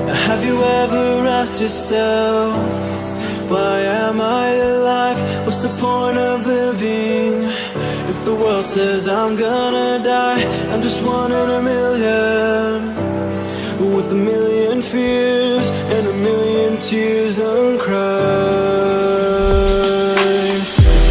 Have you ever asked yourself, why am I alive? What's the point of living if the world says I'm gonna die? I'm just one in a million, with a million fears and a million tears uncrying.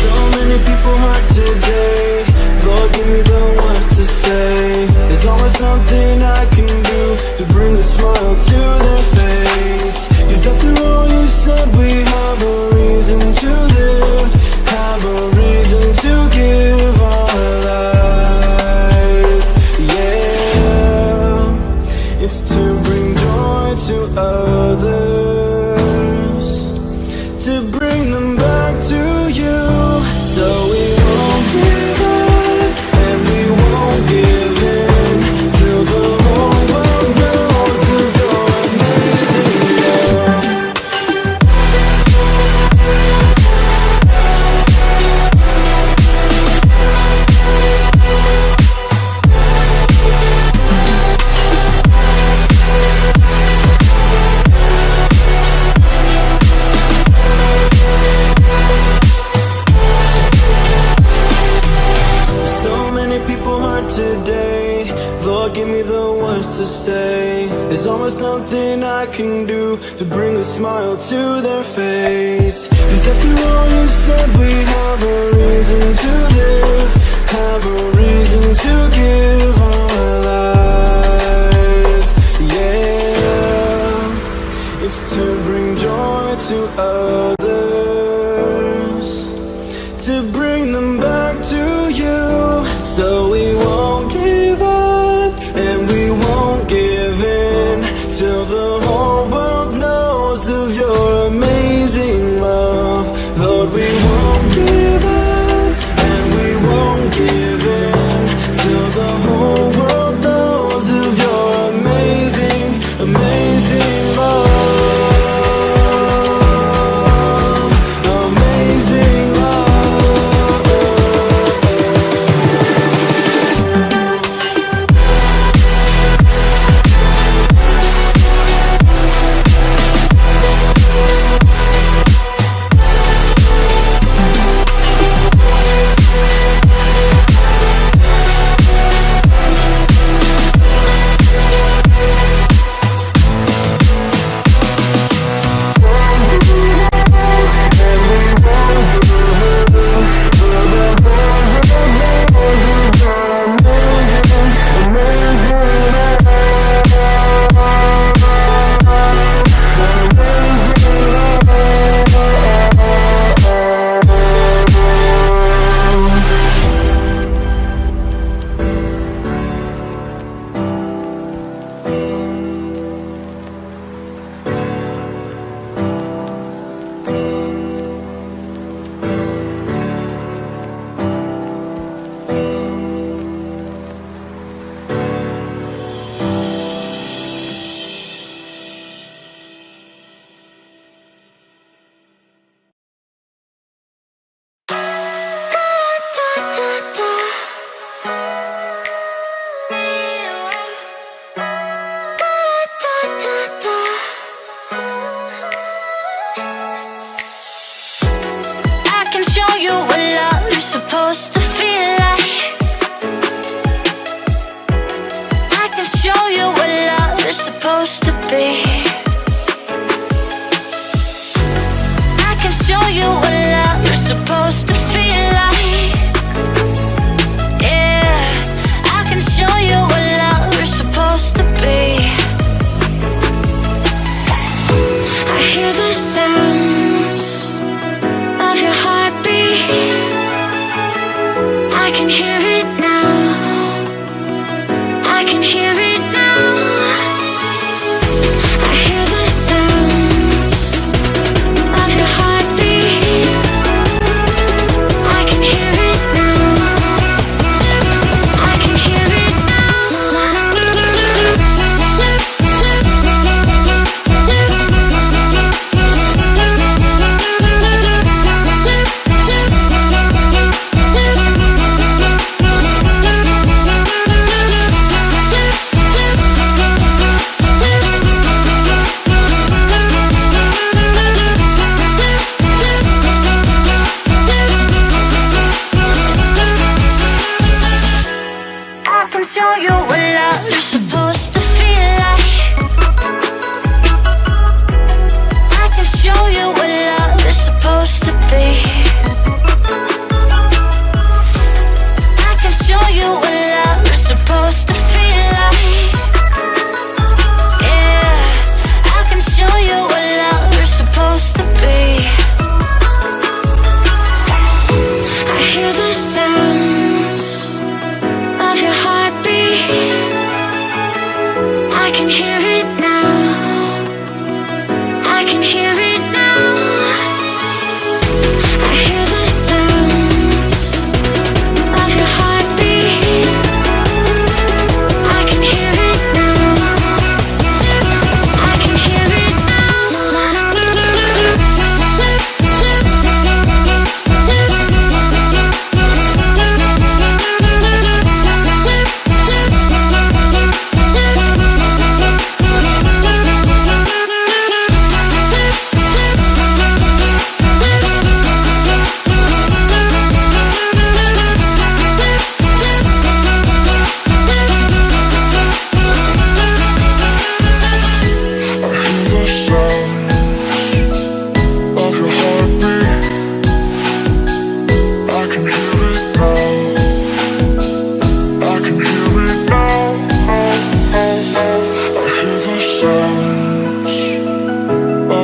So many people hurt today, Lord, give me the words to say. There's always something I can do to bring a smile to their face. 'Cause after all you said, we have a reason to live, have a reason to give our lives. Yeah, it's to bring joy to others, to bring them back to you. So we won't give up and we won't give in till the whole world knows of your amazing love. Today, Lord, give me the words to say. There's always something I can do to bring a smile to their face. 'Cause after all you said, we have a reason to live, have a reason to give our lives. Yeah, it's to bring joy to others, to bring them back to you. So we won't give up and we won't give in till the whole world knows of your amazing love. Lord, we won't give up and we won't give in till the whole world knows of your amazing, amazing love. Amazing love.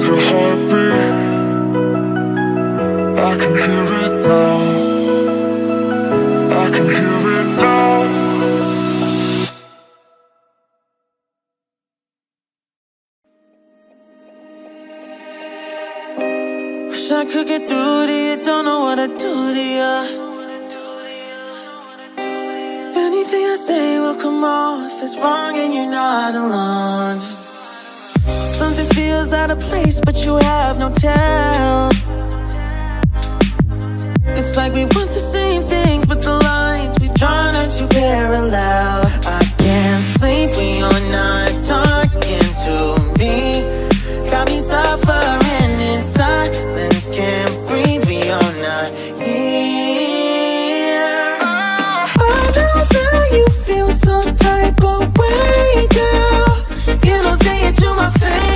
your heartbeat, I can hear it now. I can hear it now. Wish I could get through to you, don't know what I'd do to you. Anything I say will come off as wrong and you're not alone. Something feels out of place but you have no tell. It's like we want the same things but the lines we've drawn are too parallel. I can't sleep when you're not talking to me. Got me suffering in silence, can't breathe when you're not here. I know that you feel some type of way, girl. You don't say it to my face.